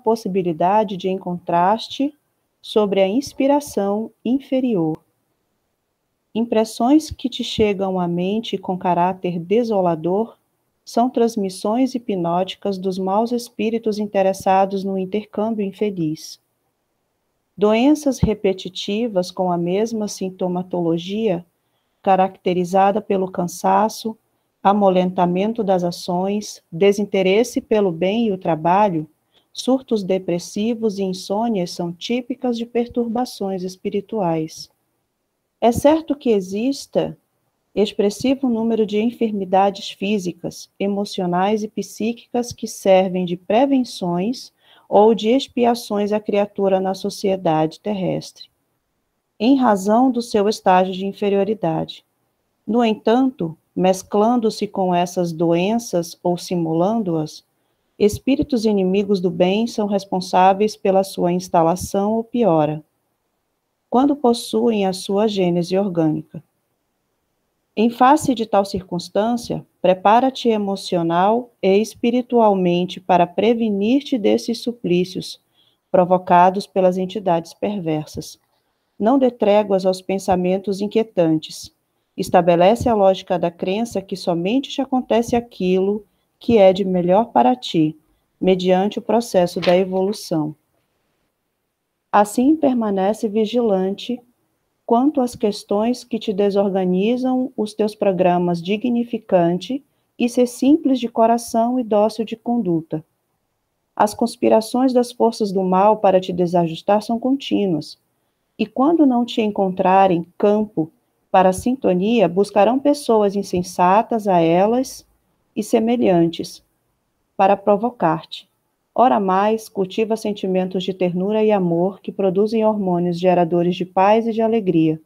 possibilidade de encontrar-te sobre a inspiração inferior. Impressões que te chegam à mente com caráter desolador são transmissões hipnóticas dos maus espíritos interessados no intercâmbio infeliz. Doenças repetitivas com a mesma sintomatologia, caracterizada pelo cansaço, amolentamento das ações, desinteresse pelo bem e o trabalho, surtos depressivos e insônias são típicas de perturbações espirituais. É certo que exista expressivo número de enfermidades físicas, emocionais e psíquicas que servem de prevenções ou de expiações à criatura na sociedade terrestre, em razão do seu estágio de inferioridade. No entanto, mesclando-se com essas doenças ou simulando-as, espíritos inimigos do bem são responsáveis pela sua instalação ou piora, quando possuem a sua gênese orgânica. Em face de tal circunstância, prepara-te emocional e espiritualmente para prevenir-te desses suplícios provocados pelas entidades perversas. Não dê tréguas aos pensamentos inquietantes. Estabelece a lógica da crença que somente te acontece aquilo que é de melhor para ti, mediante o processo da evolução. Assim, permanece vigilante quanto às questões que te desorganizam os teus programas dignificante e ser simples de coração e dócil de conduta. As conspirações das forças do mal para te desajustar são contínuas, e quando não te encontrarem campo para a sintonia, buscarão pessoas insensatas a elas e semelhantes para provocar-te. Ora mais, cultiva sentimentos de ternura e amor que produzem hormônios geradores de paz e de alegria.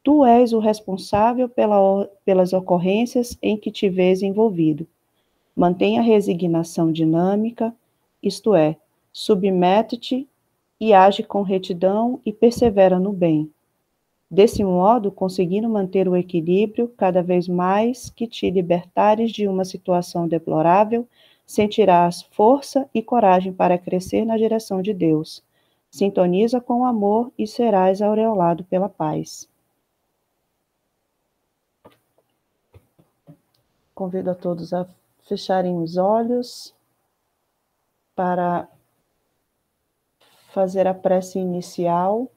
Tu és o responsável pelas ocorrências em que te vês envolvido. Mantenha a resignação dinâmica, isto é, submete-te e age com retidão e persevera no bem. Desse modo, conseguindo manter o equilíbrio, cada vez mais que te libertares de uma situação deplorável, sentirás força e coragem para crescer na direção de Deus. Sintoniza com o amor e serás aureolado pela paz. Convido a todos a fecharem os olhos para fazer a prece inicial.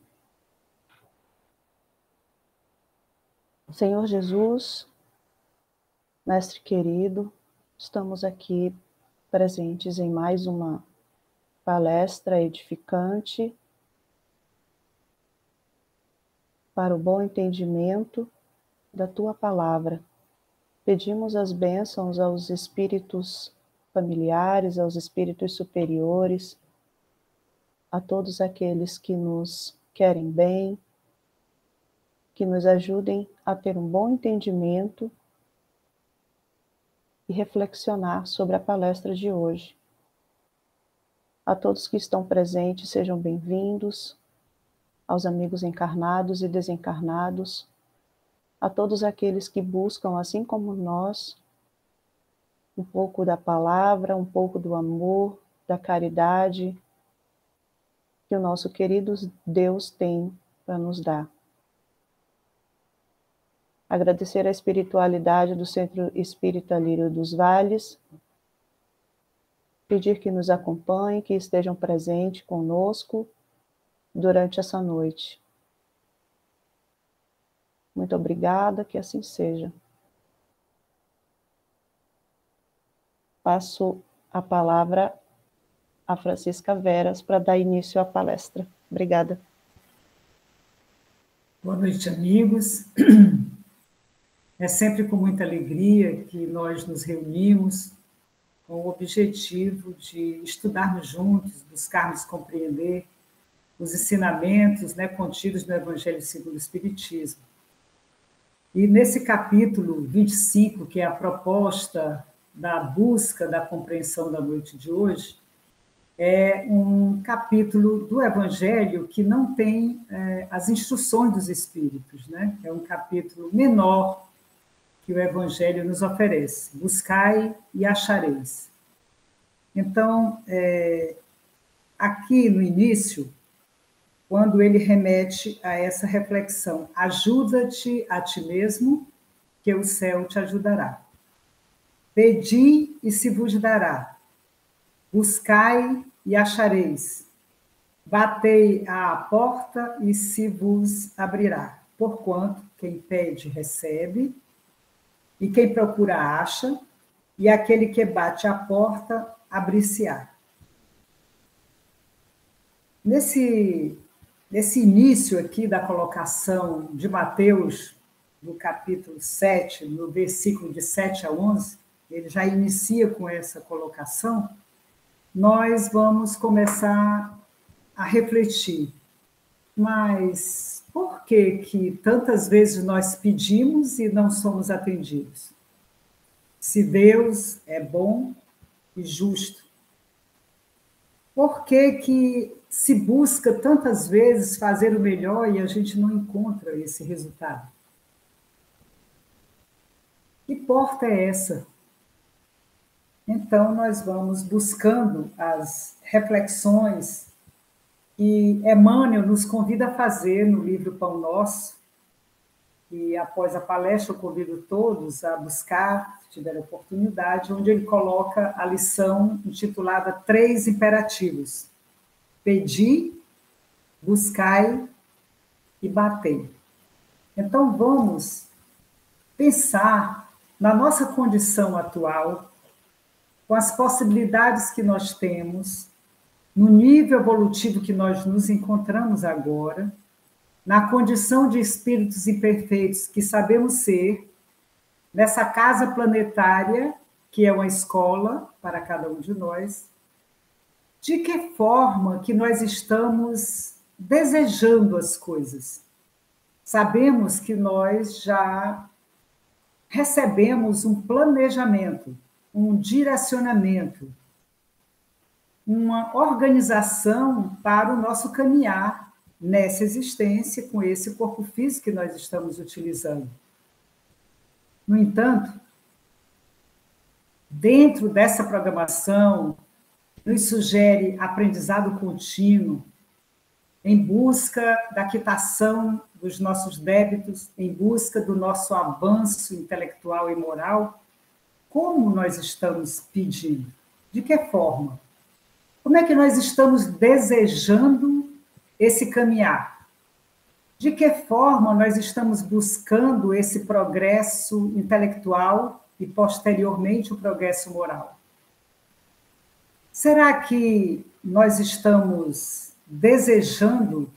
Senhor Jesus, Mestre querido, estamos aqui presentes em mais uma palestra edificante para o bom entendimento da Tua Palavra. Pedimos as bênçãos aos espíritos familiares, aos espíritos superiores, a todos aqueles que nos querem bem, que nos ajudem a ter um bom entendimento e reflexionar sobre a palestra de hoje. A todos que estão presentes, sejam bem-vindos, aos amigos encarnados e desencarnados, a todos aqueles que buscam, assim como nós, um pouco da palavra, um pouco do amor, da caridade que o nosso querido Deus tem para nos dar. Agradecer a espiritualidade do Centro Espírita Lírio dos Vales, pedir que nos acompanhem, que estejam presentes conosco durante essa noite. Muito obrigada, que assim seja. Passo a palavra a Francisca Veras para dar início à palestra. Obrigada. Boa noite, amigos. É sempre com muita alegria que nós nos reunimos com o objetivo de estudarmos juntos, buscarmos compreender os ensinamentos, contidos no Evangelho segundo o Espiritismo. E nesse capítulo 25, que é a proposta da busca da compreensão da noite de hoje, é um capítulo do Evangelho que não tem as instruções dos Espíritos, É um capítulo menor que o Evangelho nos oferece. Buscai e achareis. Então, aqui no início, quando ele remete a essa reflexão: ajuda-te a ti mesmo, que o céu te ajudará. Pedi e se vos dará. Buscai e achareis. Batei à porta e se vos abrirá. Porquanto quem pede, recebe, e quem procura, acha, e aquele que bate à porta, abrir-se-á. Nesse início aqui da colocação de Mateus, no capítulo 7, no versículo de 7 a 11, ele já inicia com essa colocação, nós vamos começar a refletir. Mas por que tantas vezes nós pedimos e não somos atendidos? Se Deus é bom e justo, por que se busca tantas vezes fazer o melhor e a gente não encontra esse resultado? Que porta é essa? Então, nós vamos buscando as reflexões que Emmanuel nos convida a fazer no livro Pão Nosso, e após a palestra eu convido todos a buscar, se tiver oportunidade, onde ele coloca a lição intitulada Três Imperativos: Pedi, buscai e batei. Então, vamos pensar na nossa condição atual, com as possibilidades que nós temos, no nível evolutivo que nós nos encontramos agora, na condição de espíritos imperfeitos que sabemos ser, nessa casa planetária, que é uma escola para cada um de nós, de que forma que nós estamos desejando as coisas. Sabemos que nós já recebemos um planejamento, um direcionamento, uma organização para o nosso caminhar nessa existência, com esse corpo físico que nós estamos utilizando. No entanto, dentro dessa programação, nos sugere aprendizado contínuo, em busca da quitação dos nossos débitos, em busca do nosso avanço intelectual e moral. Como nós estamos pedindo? De que forma? Como é que nós estamos desejando esse caminhar? De que forma nós estamos buscando esse progresso intelectual e, posteriormente, o progresso moral? Será que nós estamos desejando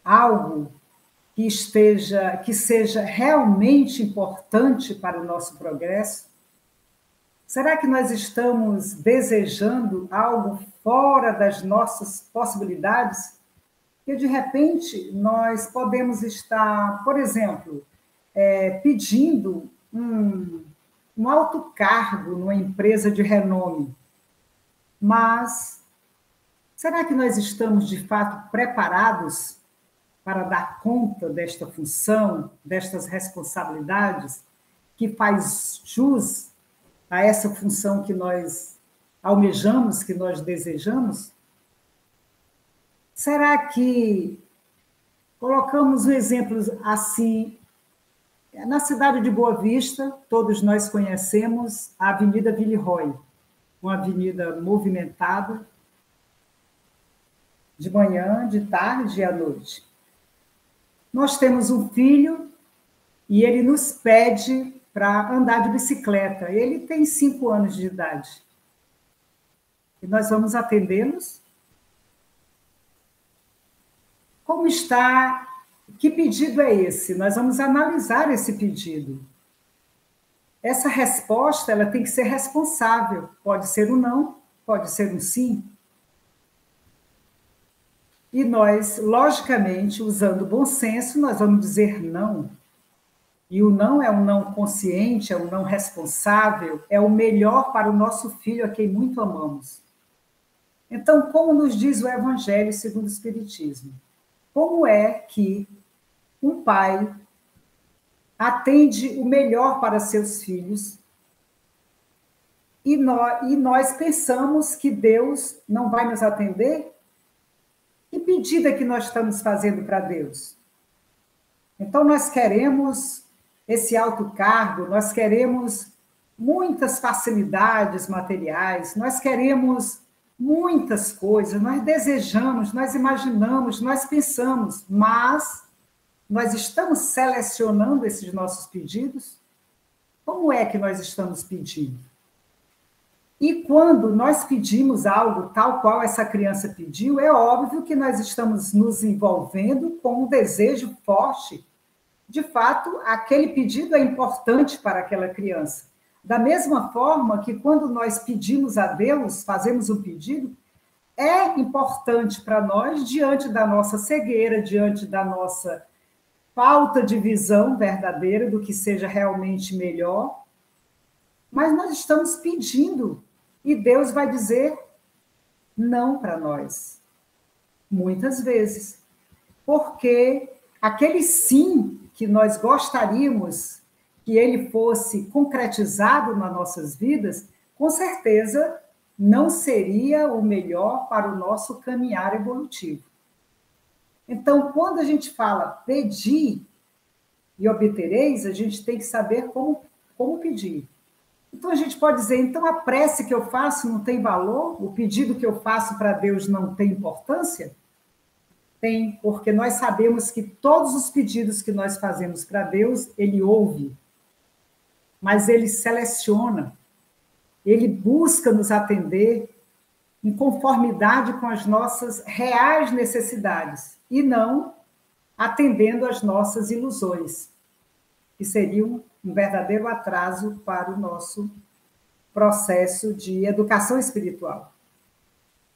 algo que seja realmente importante para o nosso progresso? Será que nós estamos desejando algo fora das nossas possibilidades? Que, de repente, nós podemos estar, por exemplo, pedindo um alto cargo numa empresa de renome. Mas será que nós estamos, de fato, preparados para dar conta desta função, destas responsabilidades, que faz jus a essa função que nós almejamos, que nós desejamos? Será que colocamos um exemplo assim, na cidade de Boa Vista, todos nós conhecemos a Avenida Villeroy, uma avenida movimentada, de manhã, de tarde e à noite. Nós temos um filho e ele nos pede para andar de bicicleta. Ele tem 5 anos de idade. E nós vamos atendê-los? Como está? Que pedido é esse? Nós vamos analisar esse pedido. Essa resposta ela tem que ser responsável. Pode ser um não, pode ser um sim. E nós, logicamente, usando o bom senso, nós vamos dizer não. E o não é um não consciente, é um não responsável, é o melhor para o nosso filho, a quem muito amamos. Então, como nos diz o Evangelho segundo o Espiritismo? Como é que um pai atende o melhor para seus filhos nós pensamos que Deus não vai nos atender? Que pedida que nós estamos fazendo para Deus? Então, nós queremos esse alto cargo, nós queremos muitas facilidades materiais, nós queremos muitas coisas, nós desejamos, nós imaginamos, nós pensamos, mas nós estamos selecionando esses nossos pedidos? Como é que nós estamos pedindo? E quando nós pedimos algo tal qual essa criança pediu, é óbvio que nós estamos nos envolvendo com um desejo forte. De fato, aquele pedido é importante para aquela criança. Da mesma forma que quando nós pedimos a Deus, fazemos um pedido, é importante para nós, diante da nossa cegueira, diante da nossa falta de visão verdadeira do que seja realmente melhor, mas nós estamos pedindo e Deus vai dizer não para nós, muitas vezes, porque aquele sim que nós gostaríamos que ele fosse concretizado nas nossas vidas, com certeza não seria o melhor para o nosso caminhar evolutivo. Então, quando a gente fala pedir e obtereis, a gente tem que saber como pedir. Então, a gente pode dizer, então a prece que eu faço não tem valor? O pedido que eu faço para Deus não tem importância? Tem, porque nós sabemos que todos os pedidos que nós fazemos para Deus, Ele ouve, mas Ele seleciona, Ele busca nos atender em conformidade com as nossas reais necessidades, e não atendendo às nossas ilusões, que seriam um verdadeiro atraso para o nosso processo de educação espiritual.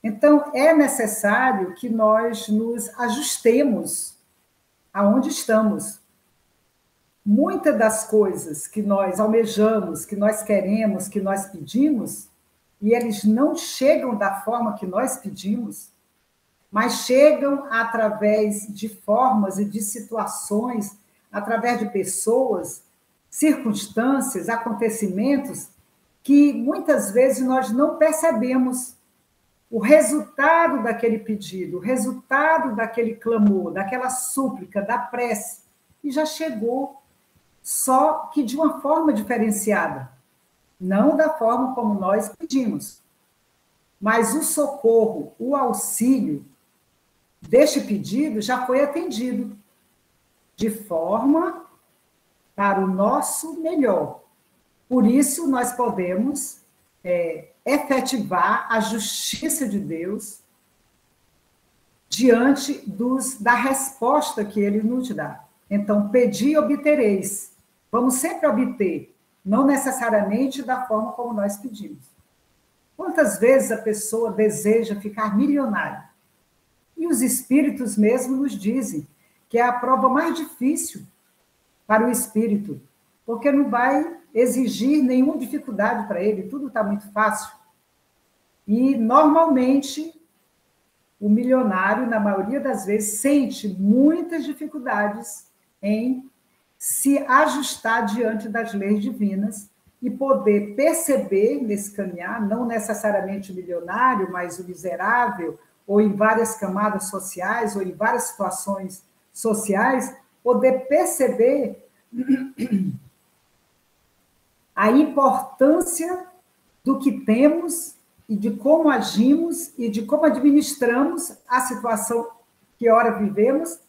Então, é necessário que nós nos ajustemos aonde estamos. Muitas das coisas que nós almejamos, que nós queremos, que nós pedimos, e eles não chegam da forma que nós pedimos, mas chegam através de formas e de situações, através de pessoas, circunstâncias, acontecimentos, que muitas vezes nós não percebemos o resultado daquele pedido, o resultado daquele clamor, daquela súplica, da prece, e já chegou, só que de uma forma diferenciada, não da forma como nós pedimos. Mas o socorro, o auxílio deste pedido já foi atendido, de forma para o nosso melhor. Por isso, nós podemos efetivar a justiça de Deus diante da resposta que Ele nos dá. Então, pedi e obtereis. Vamos sempre obter, não necessariamente da forma como nós pedimos. Quantas vezes a pessoa deseja ficar milionária? E os espíritos mesmo nos dizem que é a prova mais difícil para o espírito, porque não vai exigir nenhuma dificuldade para ele, tudo está muito fácil. E, normalmente, o milionário, na maioria das vezes, sente muitas dificuldades em se ajustar diante das leis divinas e poder perceber nesse caminhar, não necessariamente o milionário, mas o miserável, ou em várias camadas sociais, ou em várias situações sociais, poder perceber a importância do que temos e de como agimos e de como administramos a situação que ora vivemos,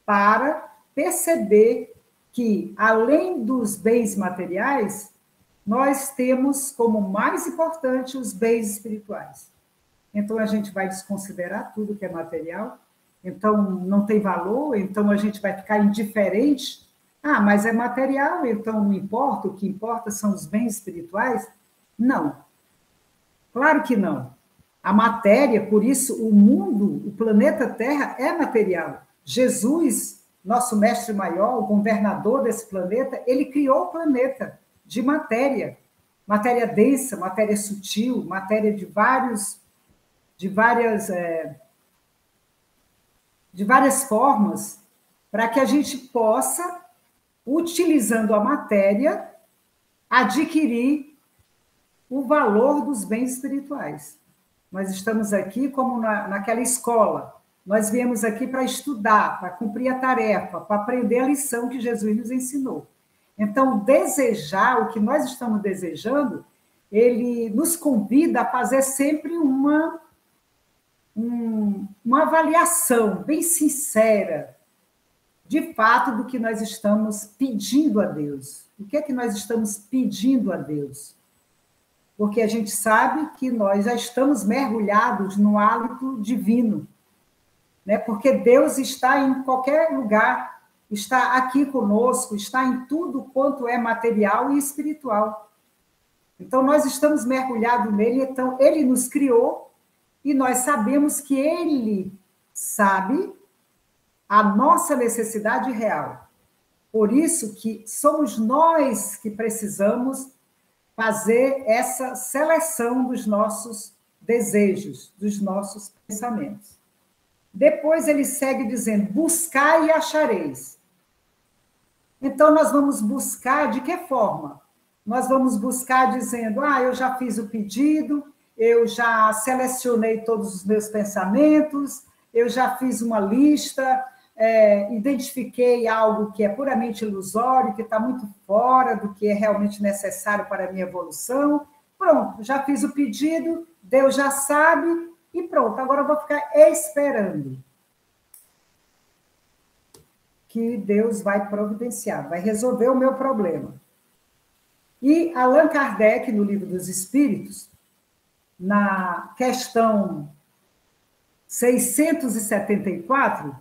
para perceber que, além dos bens materiais, nós temos como mais importante os bens espirituais. Então, a gente vai desconsiderar tudo que é material, então não tem valor, então a gente vai ficar indiferente. Ah, mas é material, então não importa, o que importa são os bens espirituais? Não. Claro que não. A matéria, por isso, o mundo, o planeta Terra é material. Jesus, nosso mestre maior, o governador desse planeta, ele criou o planeta de matéria densa, matéria sutil, matéria de várias formas, para que a gente possa, utilizando a matéria, adquirir o valor dos bens espirituais. Nós estamos aqui como naquela escola. Nós viemos aqui para estudar, para cumprir a tarefa, para aprender a lição que Jesus nos ensinou. Então, desejar o que nós estamos desejando, ele nos convida a fazer sempre uma avaliação bem sincera, de fato, do que nós estamos pedindo a Deus. O que é que nós estamos pedindo a Deus? Porque a gente sabe que nós já estamos mergulhados no hálito divino, né? Porque Deus está em qualquer lugar, está aqui conosco, está em tudo quanto é material e espiritual. Então, nós estamos mergulhados nele, então, ele nos criou e nós sabemos que ele sabe a nossa necessidade real. Por isso que somos nós que precisamos fazer essa seleção dos nossos desejos, dos nossos pensamentos. Depois ele segue dizendo, buscai e achareis. Então, nós vamos buscar de que forma? Nós vamos buscar dizendo, eu já fiz o pedido, eu já selecionei todos os meus pensamentos, eu já fiz uma lista, identifiquei algo que é puramente ilusório, que está muito fora do que é realmente necessário para a minha evolução. Pronto, já fiz o pedido, Deus já sabe, e pronto, agora eu vou ficar esperando que Deus vai providenciar, vai resolver o meu problema. E Allan Kardec, no Livro dos Espíritos, na questão 674,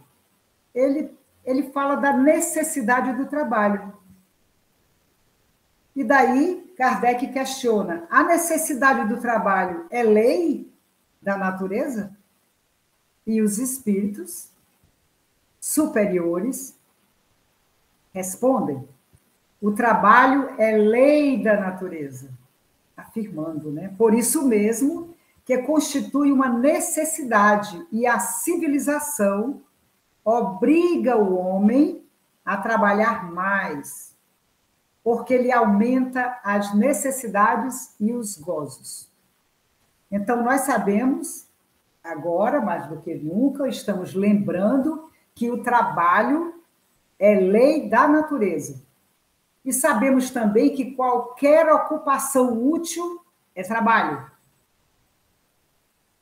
ele fala da necessidade do trabalho. E daí, Kardec questiona, a necessidade do trabalho é lei da natureza? E os espíritos superiores respondem, o trabalho é lei da natureza, afirmando, né? Por isso mesmo que constitui uma necessidade e a civilização obriga o homem a trabalhar mais, porque ele aumenta as necessidades e os gozos. Então, nós sabemos, agora, mais do que nunca, estamos lembrando que o trabalho é lei da natureza. E sabemos também que qualquer ocupação útil é trabalho.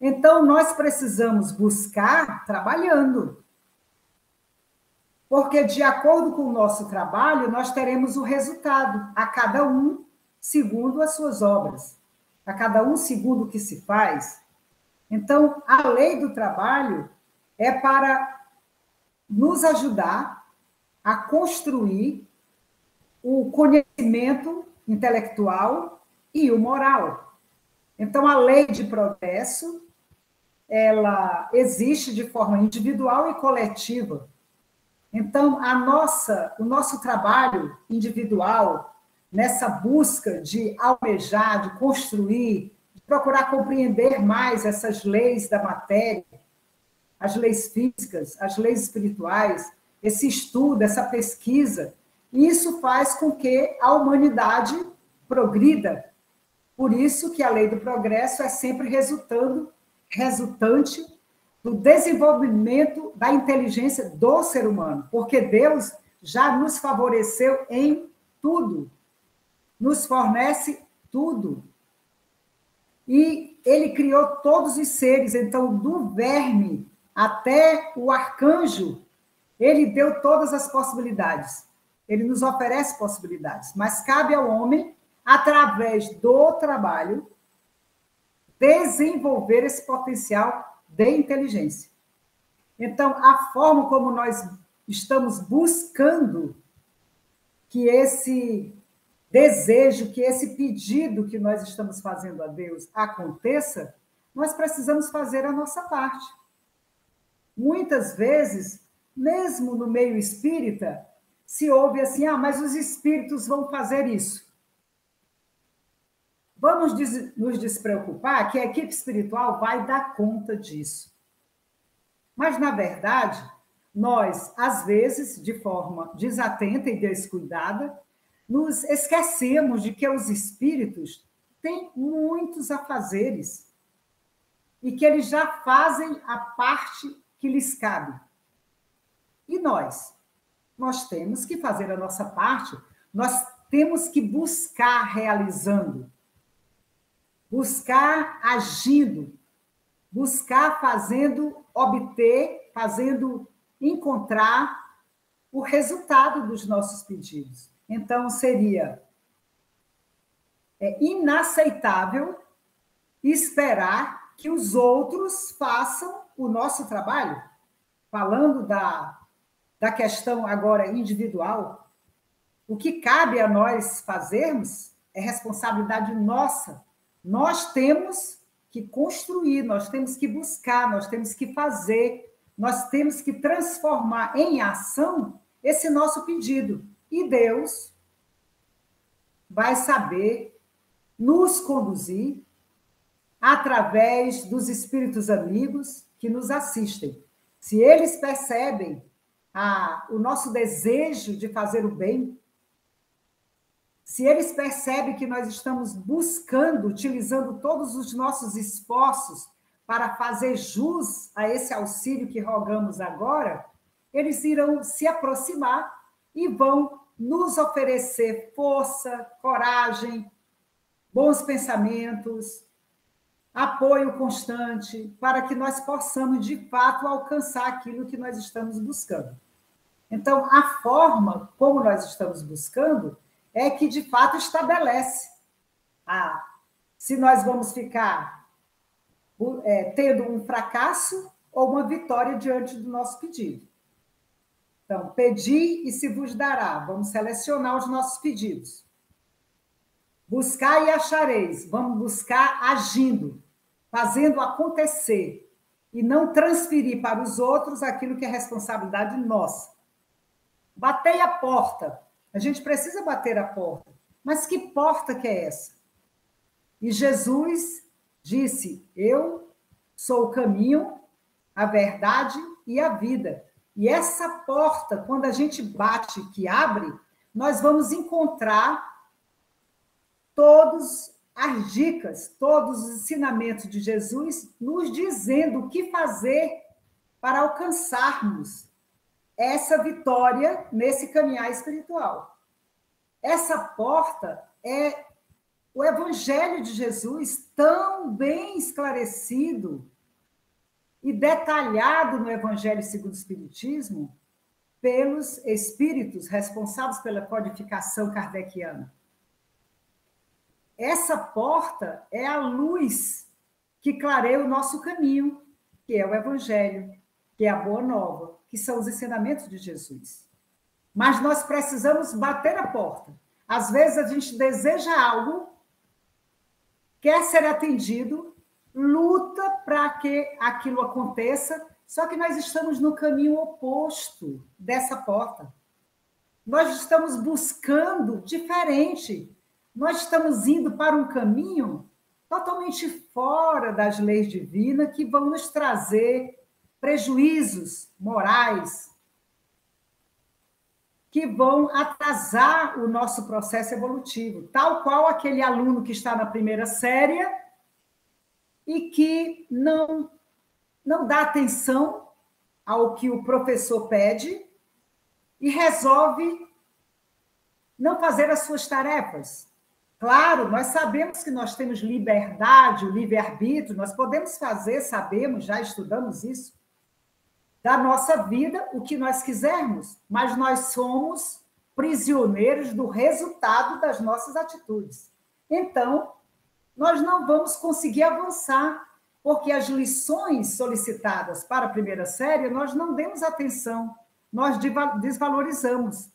Então, nós precisamos buscar trabalhando. Porque, de acordo com o nosso trabalho, nós teremos o resultado, a cada um segundo as suas obras, a cada um segundo o que se faz. Então, a lei do trabalho é para nos ajudar a construir o conhecimento intelectual e o moral. Então, a lei de progresso, ela existe de forma individual e coletiva. Então, o nosso trabalho individual, nessa busca de almejar, de construir, de procurar compreender mais essas leis da matéria, as leis físicas, as leis espirituais, esse estudo, essa pesquisa, isso faz com que a humanidade progrida. Por isso que a lei do progresso é sempre resultante do desenvolvimento da inteligência do ser humano, porque Deus já nos favoreceu em tudo, nos fornece tudo. E ele criou todos os seres, então, do verme até o arcanjo, ele deu todas as possibilidades. Ele nos oferece possibilidades, mas cabe ao homem, através do trabalho, desenvolver esse potencial de inteligência. Então, a forma como nós estamos buscando que esse desejo, que esse pedido que nós estamos fazendo a Deus aconteça, nós precisamos fazer a nossa parte. Muitas vezes, mesmo no meio espírita, se ouve assim, mas os espíritos vão fazer isso. Vamos nos despreocupar que a equipe espiritual vai dar conta disso. Mas, na verdade, nós, às vezes, de forma desatenta e descuidada, nos esquecemos de que os espíritos têm muitos afazeres e que eles já fazem a parte que lhes cabe. E nós? Nós temos que fazer a nossa parte, nós temos que buscar realizando, buscar agindo, buscar fazendo, obter, fazendo encontrar o resultado dos nossos pedidos. Então, seria inaceitável esperar que os outros façam o nosso trabalho. Falando da questão agora individual, o que cabe a nós fazermos é responsabilidade nossa. Nós temos que construir, nós temos que buscar, nós temos que fazer, nós temos que transformar em ação esse nosso pedido. E Deus vai saber nos conduzir através dos espíritos amigos que nos assistem. Se eles percebem o nosso desejo de fazer o bem, se eles percebem que nós estamos buscando, utilizando todos os nossos esforços para fazer jus a esse auxílio que rogamos agora, eles irão se aproximar e vão nos oferecer força, coragem, bons pensamentos, apoio constante, para que nós possamos, de fato, alcançar aquilo que nós estamos buscando. Então, a forma como nós estamos buscando é que, de fato, estabelece se nós vamos ficar tendo um fracasso ou uma vitória diante do nosso pedido. Então, pedi e se vos dará. Vamos selecionar os nossos pedidos. Buscar e achareis. Vamos buscar agindo, fazendo acontecer e não transferir para os outros aquilo que é responsabilidade nossa. Batei a porta. A gente precisa bater a porta. Mas que porta que é essa? E Jesus disse, eu sou o caminho, a verdade e a vida. E essa porta, quando a gente bate, que abre, nós vamos encontrar todas as dicas, todos os ensinamentos de Jesus, nos dizendo o que fazer para alcançarmos essa vitória nesse caminhar espiritual. Essa porta é o Evangelho de Jesus, tão bem esclarecido e detalhado no Evangelho segundo o Espiritismo, pelos espíritos responsáveis pela codificação kardeciana. Essa porta é a luz que clareia o nosso caminho, que é o Evangelho, que é a Boa Nova, que são os ensinamentos de Jesus. Mas nós precisamos bater a porta. Às vezes a gente deseja algo, quer ser atendido, luta para que aquilo aconteça, só que nós estamos no caminho oposto dessa porta. Nós estamos buscando diferente. Nós estamos indo para um caminho totalmente fora das leis divinas que vão nos trazer prejuízos morais, que vão atrasar o nosso processo evolutivo, tal qual aquele aluno que está na primeira série e que não dá atenção ao que o professor pede e resolve não fazer as suas tarefas. Claro, nós sabemos que nós temos liberdade, o livre-arbítrio, nós podemos fazer, sabemos, já estudamos isso, da nossa vida o que nós quisermos, mas nós somos prisioneiros do resultado das nossas atitudes. Então, nós não vamos conseguir avançar, porque as lições solicitadas para a primeira série, nós não demos atenção, nós desvalorizamos.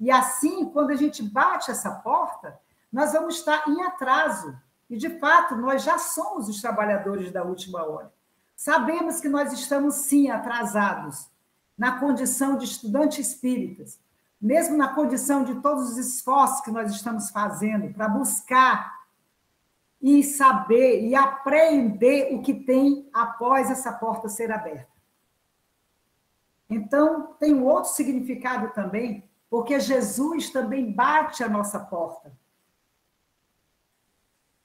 E assim, quando a gente bate essa porta, nós vamos estar em atraso. E, de fato, nós já somos os trabalhadores da última hora. Sabemos que nós estamos, sim, atrasados na condição de estudantes espíritas, mesmo na condição de todos os esforços que nós estamos fazendo para buscar e saber e aprender o que tem após essa porta ser aberta. Então, tem um outro significado também, porque Jesus também bate a nossa porta.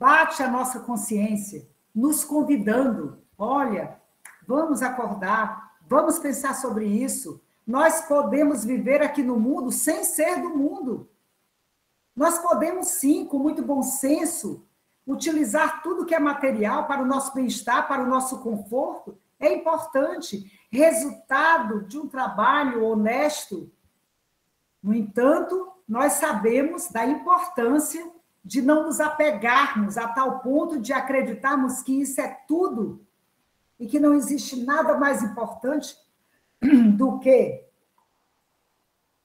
bate a nossa consciência, nos convidando, olha, vamos acordar, vamos pensar sobre isso. Nós podemos viver aqui no mundo sem ser do mundo. Nós podemos, sim, com muito bom senso, utilizar tudo que é material para o nosso bem-estar, para o nosso conforto. É importante. Resultado de um trabalho honesto. No entanto, nós sabemos da importância de não nos apegarmos a tal ponto de acreditarmos que isso é tudo e que não existe nada mais importante do que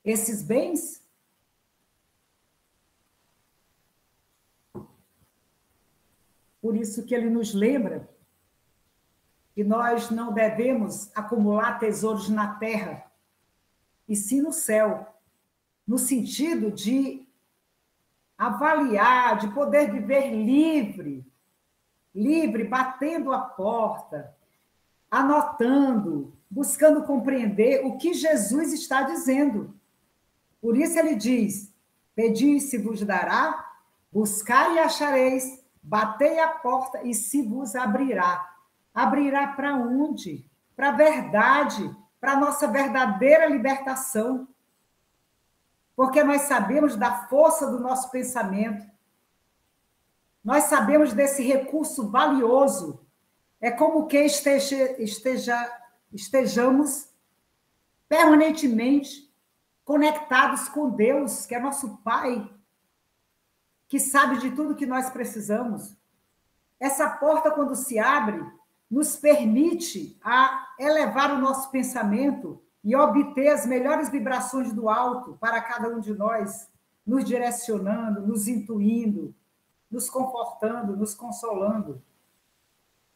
esses bens. Por isso que ele nos lembra que nós não devemos acumular tesouros na terra, e sim no céu, no sentido de avaliar, de poder viver livre, batendo a porta, anotando, buscando compreender o que Jesus está dizendo. Por isso ele diz: pedi e se vos dará, buscai e achareis, batei a porta e se vos abrirá. Abrirá para onde? Para a verdade, para a nossa verdadeira libertação. Porque nós sabemos da força do nosso pensamento. Nós sabemos desse recurso valioso. É como que estejamos permanentemente conectados com Deus, que é nosso Pai, que sabe de tudo que nós precisamos. Essa porta, quando se abre, nos permite a elevar o nosso pensamento e obter as melhores vibrações do alto para cada um de nós, nos direcionando, nos intuindo, nos confortando, nos consolando.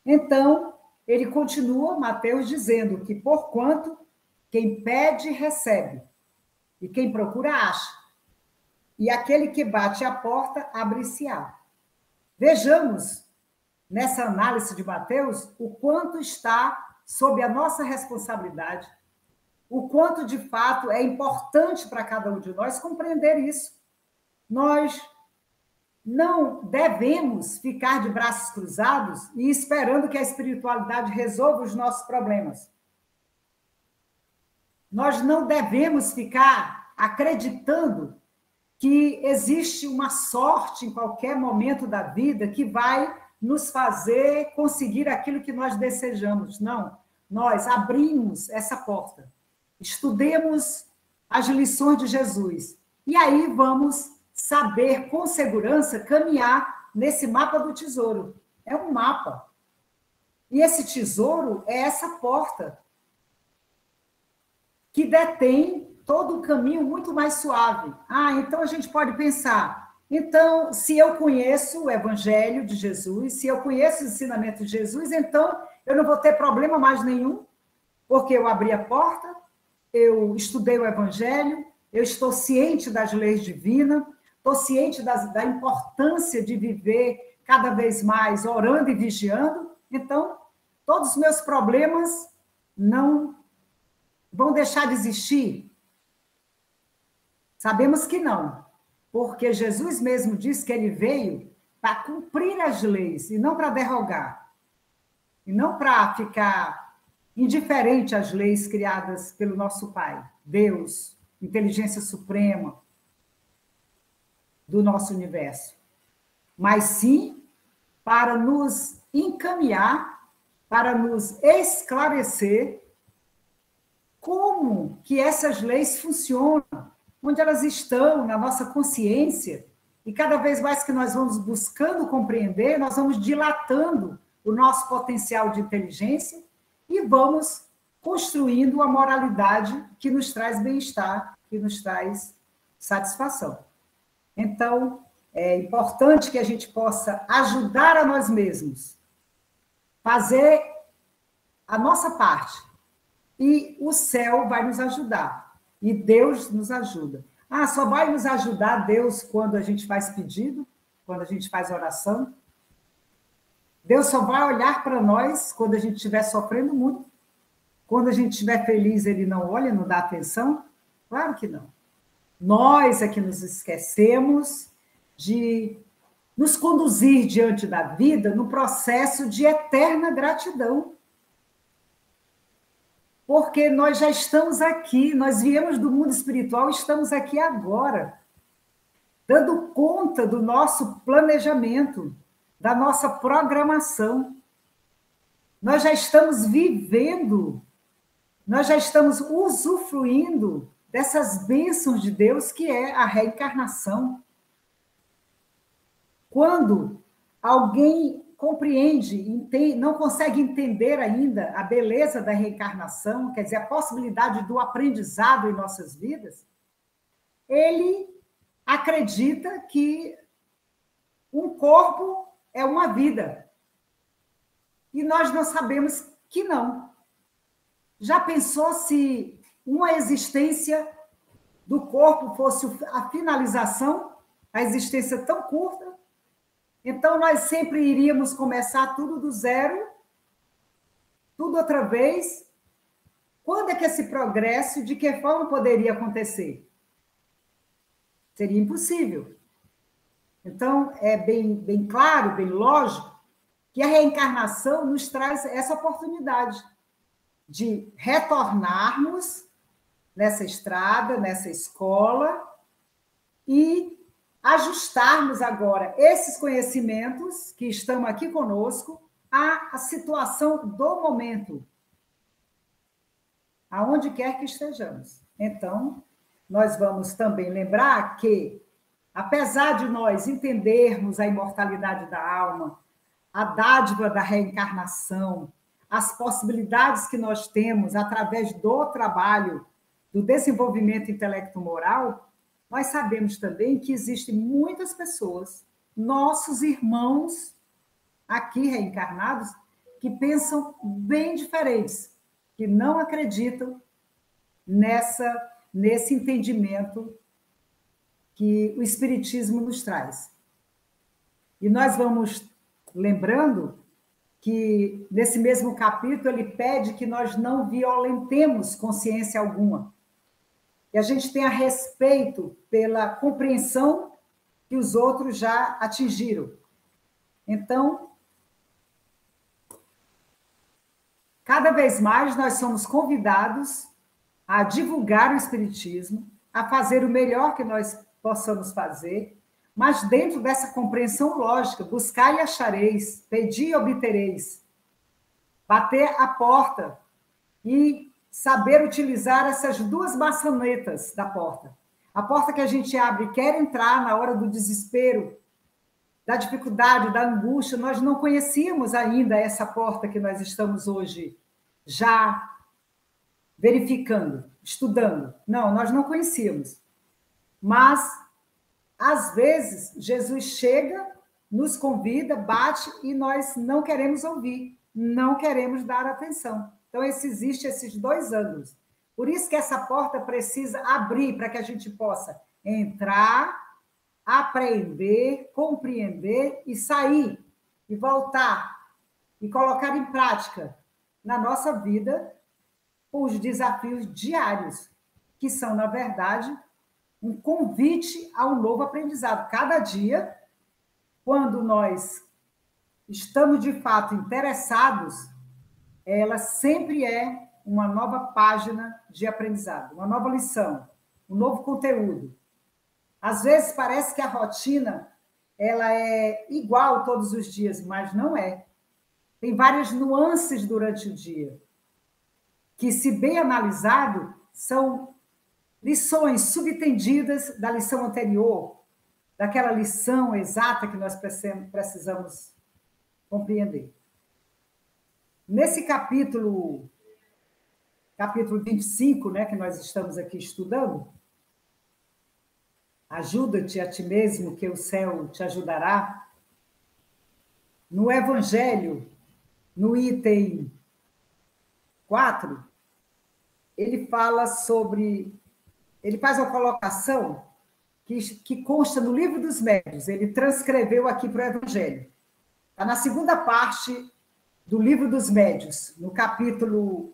Então, ele continua, Mateus, dizendo que, porquanto, quem pede, recebe, e quem procura, acha, e aquele que bate a porta, abre-se-á. Vejamos, nessa análise de Mateus, o quanto está sob a nossa responsabilidade, o quanto, de fato, é importante para cada um de nós compreender isso. Nós não devemos ficar de braços cruzados e esperando que a espiritualidade resolva os nossos problemas. Nós não devemos ficar acreditando que existe uma sorte em qualquer momento da vida que vai nos fazer conseguir aquilo que nós desejamos. Não, nós abrimos essa porta, estudemos as lições de Jesus e aí vamos saber com segurança caminhar nesse mapa do tesouro. É um mapa. E esse tesouro é essa porta que detém todo um caminho muito mais suave. Então a gente pode pensar, então, se eu conheço o Evangelho de Jesus, se eu conheço o ensinamento de Jesus, então eu não vou ter problema mais nenhum, porque eu abri a porta, eu estudei o Evangelho, eu estou ciente das leis divinas, estou ciente da importância de viver cada vez mais orando e vigiando, então todos os meus problemas não vão deixar de existir? Sabemos que não, porque Jesus mesmo disse que ele veio para cumprir as leis e não para derrogar, e não para ficar indiferente às leis criadas pelo nosso Pai, Deus, inteligência suprema do nosso universo, mas sim para nos encaminhar, para nos esclarecer como que essas leis funcionam, onde elas estão na nossa consciência, e cada vez mais que nós vamos buscando compreender, nós vamos dilatando o nosso potencial de inteligência e vamos construindo uma moralidade que nos traz bem-estar, que nos traz satisfação. Então, é importante que a gente possa ajudar a nós mesmos, fazer a nossa parte, e o céu vai nos ajudar, e Deus nos ajuda. Só vai nos ajudar Deus quando a gente faz pedido, quando a gente faz oração? Deus só vai olhar para nós quando a gente estiver sofrendo muito? Quando a gente estiver feliz, ele não olha, não dá atenção? Claro que não. Nós é que nos esquecemos de nos conduzir diante da vida no processo de eterna gratidão. Porque nós já estamos aqui, nós viemos do mundo espiritual, estamos aqui agora, dando conta do nosso planejamento, da nossa programação. Nós já estamos vivendo, nós já estamos usufruindo dessas bênçãos de Deus, que é a reencarnação. Quando alguém compreende, entende, não consegue entender ainda a beleza da reencarnação, quer dizer, a possibilidade do aprendizado em nossas vidas, ele acredita que um corpo é uma vida. E nós não sabemos que não. Já pensou se uma existência do corpo fosse a finalização, a existência tão curta? Então, nós sempre iríamos começar tudo do zero, tudo outra vez. Quando é que esse progresso, de que forma poderia acontecer? Seria impossível. Então, é bem claro, bem lógico, que a reencarnação nos traz essa oportunidade de retornarmos nessa estrada, nessa escola, e ajustarmos agora esses conhecimentos que estão aqui conosco à situação do momento, aonde quer que estejamos. Então, nós vamos também lembrar que, apesar de nós entendermos a imortalidade da alma, a dádiva da reencarnação, as possibilidades que nós temos através do trabalho, do desenvolvimento intelecto-moral, nós sabemos também que existem muitas pessoas, nossos irmãos aqui reencarnados, que pensam bem diferentes, que não acreditam nesse entendimento que o Espiritismo nos traz. E nós vamos lembrando que, nesse mesmo capítulo, ele pede que nós não violentemos consciência alguma. E a gente tenha respeito pela compreensão que os outros já atingiram. Então, cada vez mais nós somos convidados a divulgar o Espiritismo, a fazer o melhor que nós possamos fazer, mas dentro dessa compreensão lógica, buscar e achareis, pedir e obtereis, bater a porta e saber utilizar essas duas maçanetas da porta. A porta que a gente abre e quer entrar na hora do desespero, da dificuldade, da angústia, nós não conhecíamos ainda essa porta que nós estamos hoje já verificando, estudando. Não, nós não conhecíamos. Mas, às vezes, Jesus chega, nos convida, bate e nós não queremos ouvir, não queremos dar atenção. Então, existem esses dois ângulos. Por isso que essa porta precisa abrir para que a gente possa entrar, aprender, compreender e sair, e voltar, e colocar em prática na nossa vida os desafios diários, que são, na verdade, um convite a um novo aprendizado. Cada dia, quando nós estamos, de fato, interessados, ela sempre é uma nova página de aprendizado, uma nova lição, um novo conteúdo. Às vezes parece que a rotina ela é igual todos os dias, mas não é. Tem várias nuances durante o dia, que, se bem analisado, são lições subtendidas da lição anterior, daquela lição exata que nós precisamos compreender. Nesse capítulo 25, né, que nós estamos aqui estudando, ajuda-te a ti mesmo, que o céu te ajudará. No Evangelho, no item 4, ele fala sobre... Ele faz uma colocação que consta no Livro dos Médiuns. Ele transcreveu aqui para o Evangelho. Está na segunda parte do Livro dos Médiuns, no capítulo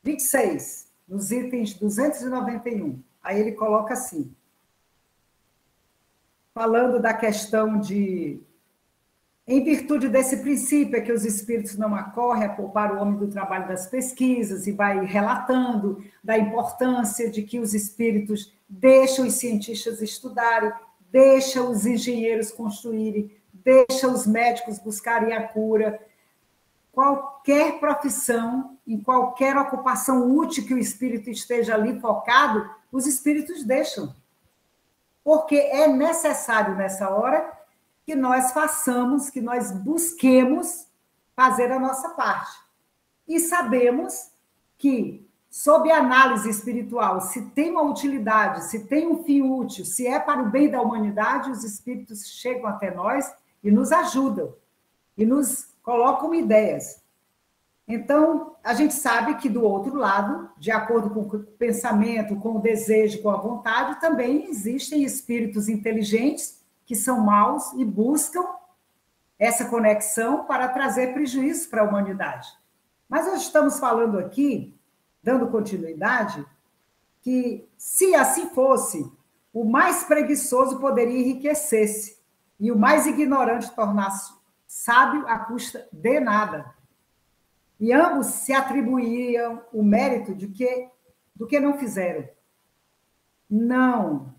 26, nos itens 291. Aí ele coloca assim, falando da questão de Em virtude desse princípio é que os espíritos não acorrem a poupar o homem do trabalho das pesquisas e vai relatando da importância de que os espíritos deixam os cientistas estudarem, deixam os engenheiros construírem, deixam os médicos buscarem a cura. Qualquer profissão, em qualquer ocupação útil que o espírito esteja ali focado, os espíritos deixam. Porque é necessário nessa hora que nós façamos, que nós busquemos fazer a nossa parte. E sabemos que, sob a análise espiritual, se tem uma utilidade, se tem um fim útil, se é para o bem da humanidade, os espíritos chegam até nós e nos ajudam, e nos colocam ideias. Então, a gente sabe que, do outro lado, de acordo com o pensamento, com o desejo, com a vontade, também existem espíritos inteligentes que são maus e buscam essa conexão para trazer prejuízo para a humanidade. Mas nós estamos falando aqui, dando continuidade, que, se assim fosse, o mais preguiçoso poderia enriquecer-se e o mais ignorante tornar-se sábio à custa de nada. E ambos se atribuíam o mérito do que não fizeram. Não.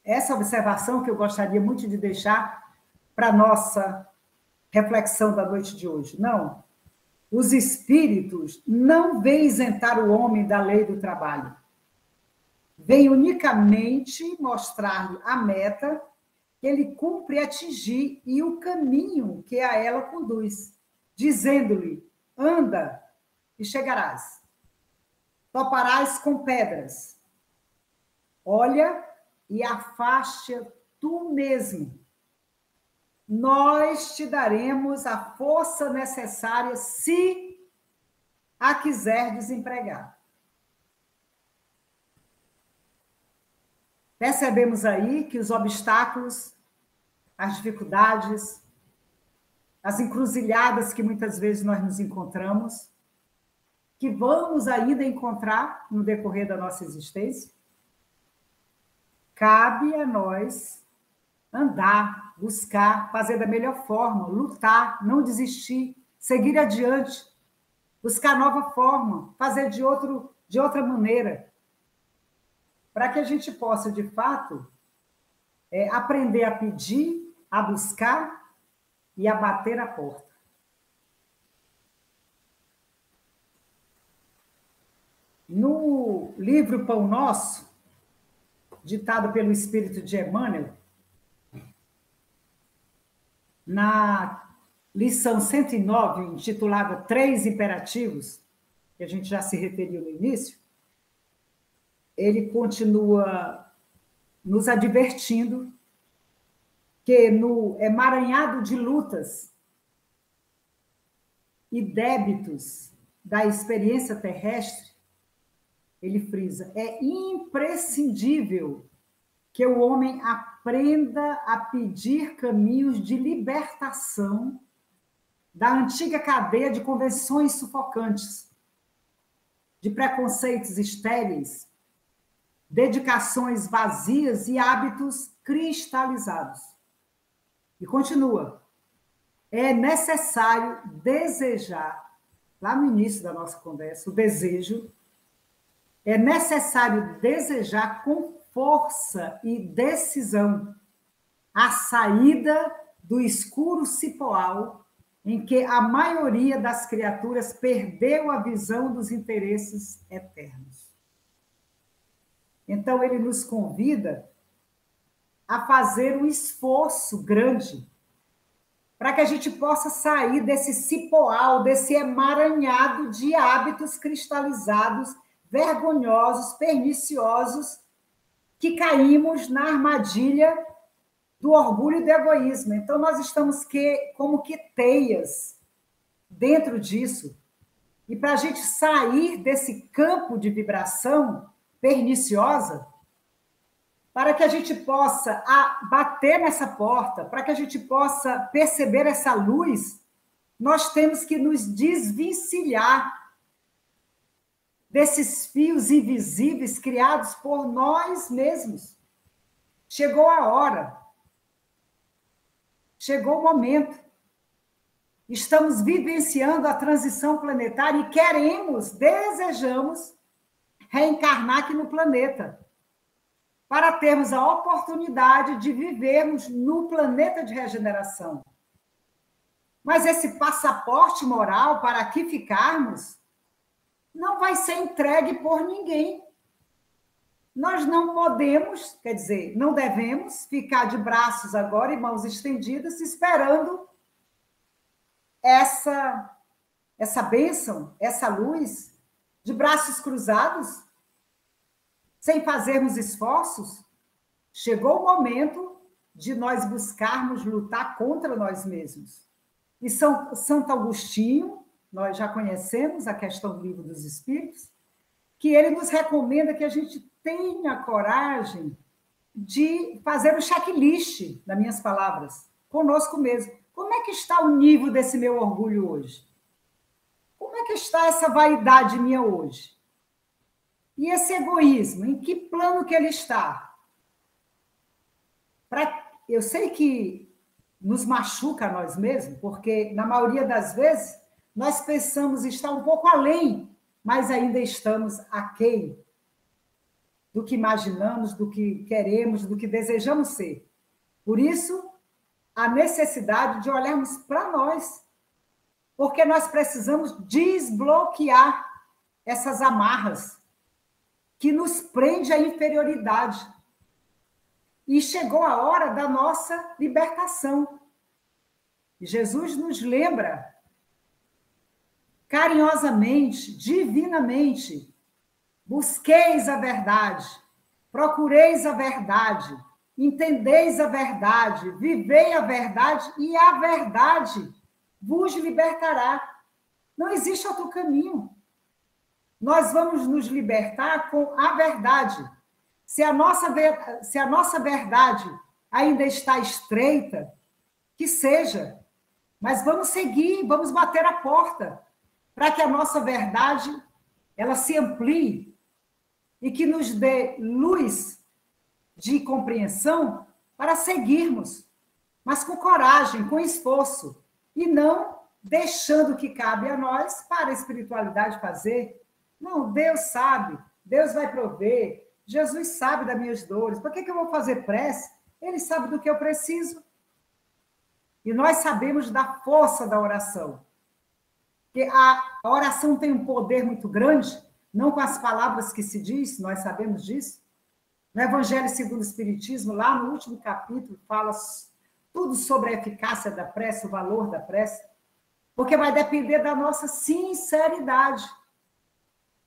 Essa observação que eu gostaria muito de deixar para a nossa reflexão da noite de hoje. Não. Os espíritos não vêm isentar o homem da lei do trabalho. Vêm unicamente mostrar-lhe a meta que ele cumpre atingir e o caminho que a ela conduz, dizendo-lhe: anda e chegarás. Toparás com pedras. Olha e afaste tu mesmo. Nós te daremos a força necessária se a quiser desempregar. Percebemos aí que os obstáculos, as dificuldades, as encruzilhadas que muitas vezes nós nos encontramos, que vamos ainda encontrar no decorrer da nossa existência, cabe a nós andar, buscar, fazer da melhor forma, lutar, não desistir, seguir adiante, buscar nova forma, fazer de outra maneira, para que a gente possa, de fato, aprender a pedir, a buscar e a bater a porta. No livro Pão Nosso, ditado pelo Espírito de Emmanuel, na lição 109, intitulada Três Imperativos, que a gente já se referiu no início, ele continua nos advertindo que no emaranhado de lutas e débitos da experiência terrestre, ele frisa, é imprescindível que o homem aprenda a pedir caminhos de libertação da antiga cadeia de convenções sufocantes, de preconceitos estéreis, dedicações vazias e hábitos cristalizados. E continua, é necessário desejar, lá no início da nossa conversa, o desejo, é necessário desejar com força e decisão a saída do escuro cipoal em que a maioria das criaturas perdeu a visão dos interesses eternos. Então, ele nos convida a fazer um esforço grande para que a gente possa sair desse cipoal, desse emaranhado de hábitos cristalizados, vergonhosos, perniciosos, que caímos na armadilha do orgulho e do egoísmo. Então, nós estamos como que teias dentro disso. E para a gente sair desse campo de vibração perniciosa, para que a gente possa bater nessa porta, para que a gente possa perceber essa luz, nós temos que nos desvencilhar desses fios invisíveis criados por nós mesmos. Chegou a hora. Chegou o momento. estamos vivenciando a transição planetária e queremos, desejamos reencarnar aqui no planeta, para termos a oportunidade de vivermos no planeta de regeneração. Mas esse passaporte moral para aqui ficarmos não vai ser entregue por ninguém. Nós não podemos, quer dizer, não devemos ficar de braços agora e mãos estendidas esperando essa bênção, essa luz, de braços cruzados, sem fazermos esforços. Chegou o momento de nós buscarmos lutar contra nós mesmos. E Santo Agostinho, nós já conhecemos a questão do Livro dos Espíritos, que ele nos recomenda que a gente tenha coragem de fazer o checklist, nas minhas palavras, conosco mesmo. Como é que está o nível desse meu orgulho hoje? Como é que está essa vaidade minha hoje? E esse egoísmo, em que plano que ele está? Eu sei que nos machuca a nós mesmos, porque, na maioria das vezes, nós pensamos estar um pouco além, mas ainda estamos aquém do que imaginamos, do que queremos, do que desejamos ser. Por isso, a necessidade de olharmos para nós, porque nós precisamos desbloquear essas amarras que nos prende à inferioridade. E chegou a hora da nossa libertação. E Jesus nos lembra carinhosamente, divinamente: busqueis a verdade, procureis a verdade, entendeis a verdade, vivei a verdade, e a verdade vos libertará. Não existe outro caminho. Nós vamos nos libertar com a verdade. Se a nossa verdade ainda está estreita, que seja, mas vamos seguir, vamos bater a porta, para que a nossa verdade ela se amplie e que nos dê luz de compreensão para seguirmos, mas com coragem, com esforço, e não deixando o que cabe a nós para a espiritualidade fazer. Não, Deus sabe, Deus vai prover, Jesus sabe das minhas dores, por que eu vou fazer prece? Ele sabe do que eu preciso. E nós sabemos da força da oração. Porque a oração tem um poder muito grande, não com as palavras que se diz, nós sabemos disso. No Evangelho segundo o Espiritismo, lá no último capítulo, fala tudo sobre a eficácia da prece, o valor da prece, porque vai depender da nossa sinceridade.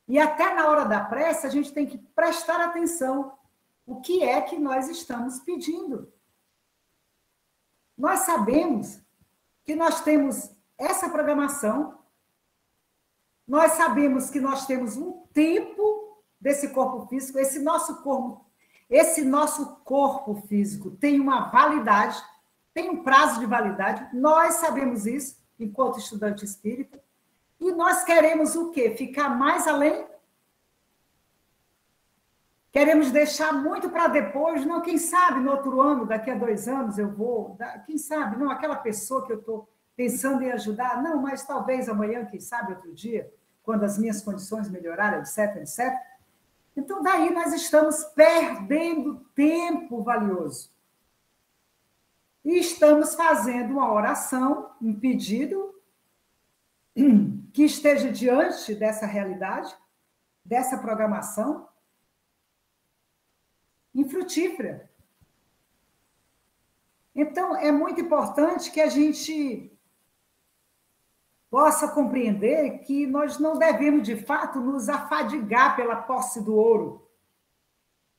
E até na hora da prece, a gente tem que prestar atenção. O que é que nós estamos pedindo? Nós sabemos que nós temos essa programação, nós sabemos que nós temos um tempo desse corpo físico, esse nosso corpo físico tem uma validade, tem um prazo de validade, nós sabemos isso, enquanto estudante espírita, e nós queremos o quê? Ficar mais além? Queremos deixar muito para depois, não, quem sabe no outro ano, daqui a 2 anos eu vou, quem sabe, não, aquela pessoa que eu estou pensando em ajudar, não, mas talvez amanhã, quem sabe outro dia, quando as minhas condições melhorarem, etc, etc. Então, daí nós estamos perdendo tempo valioso. E estamos fazendo uma oração, um pedido, que esteja diante dessa realidade, dessa programação, infrutífera. Então, é muito importante que a gente possa compreender que nós não devemos, de fato, nos afadigar pela posse do ouro,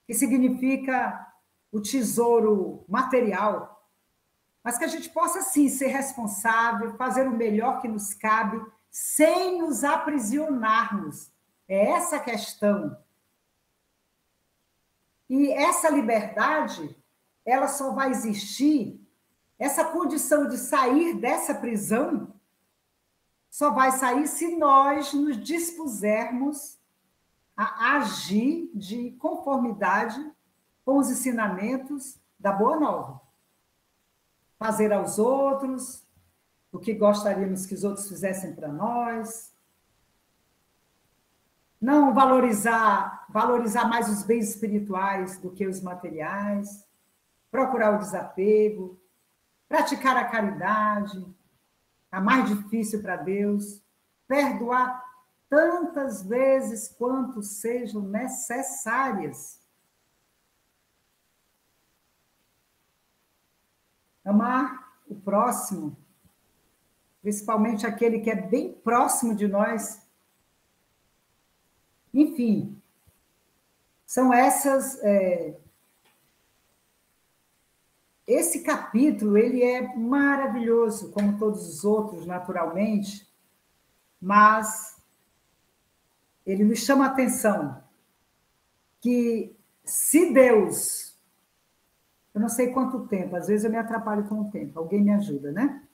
que significa o tesouro material, mas que a gente possa, sim, ser responsável, fazer o melhor que nos cabe, sem nos aprisionarmos. É essa a questão. E essa liberdade, ela só vai existir, essa condição de sair dessa prisão, só vai sair se nós nos dispusermos a agir de conformidade com os ensinamentos da Boa Nova. Fazer aos outros, o que gostaríamos que os outros fizessem para nós. Não valorizar mais os bens espirituais do que os materiais, procurar o desapego, praticar a caridade, a mais difícil para Deus, perdoar tantas vezes quanto sejam necessárias. Amar o próximo, principalmente aquele que é bem próximo de nós. Enfim, são essas... Esse capítulo, ele é maravilhoso, como todos os outros, naturalmente, mas ele nos chama a atenção que se Deus... Eu não sei quanto tempo, às vezes eu me atrapalho com o tempo, alguém me ajuda, né?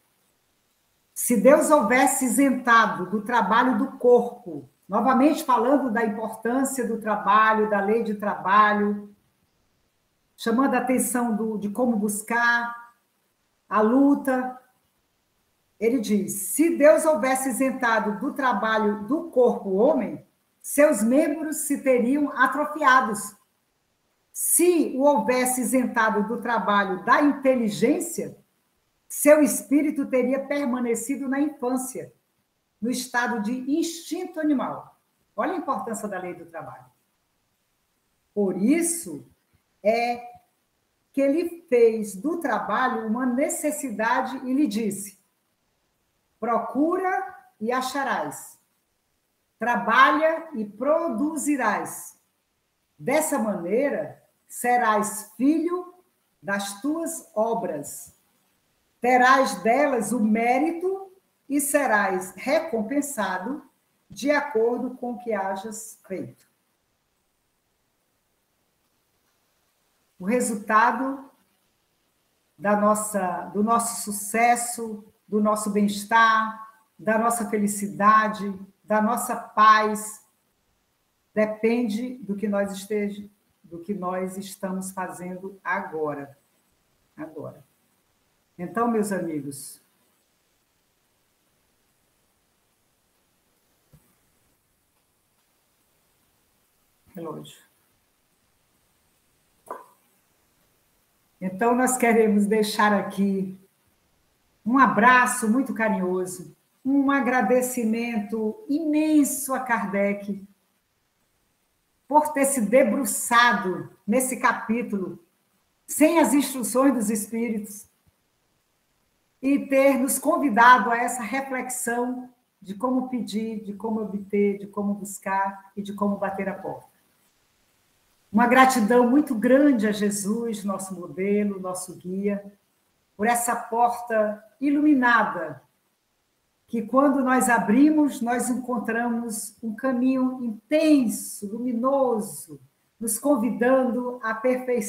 Se Deus houvesse isentado do trabalho do corpo, novamente falando da importância do trabalho, da lei de trabalho, chamando a atenção de como buscar a luta, ele diz, se Deus houvesse isentado do trabalho do corpo homem, seus membros se teriam atrofiados. Se o houvesse isentado do trabalho da inteligência, seu espírito teria permanecido na infância, no estado de instinto animal. Olha a importância da lei do trabalho. Por isso é que ele fez do trabalho uma necessidade e lhe disse, procura e acharás, trabalha e produzirás. Dessa maneira, serás filho das tuas obras, terás delas o mérito e serás recompensado de acordo com o que hajas feito. O resultado do nosso sucesso, do nosso bem-estar, da nossa felicidade, da nossa paz, depende do que nós estamos fazendo agora. Então, meus amigos, relógio. Então, nós queremos deixar aqui um abraço muito carinhoso, um agradecimento imenso a Kardec por ter se debruçado nesse capítulo, sem as instruções dos espíritos, e ter nos convidado a essa reflexão de como pedir, de como obter, de como buscar e de como bater a porta. Uma gratidão muito grande a Jesus, nosso modelo, nosso guia, por essa porta iluminada, que quando nós abrimos, nós encontramos um caminho intenso, luminoso, nos convidando à perfeição.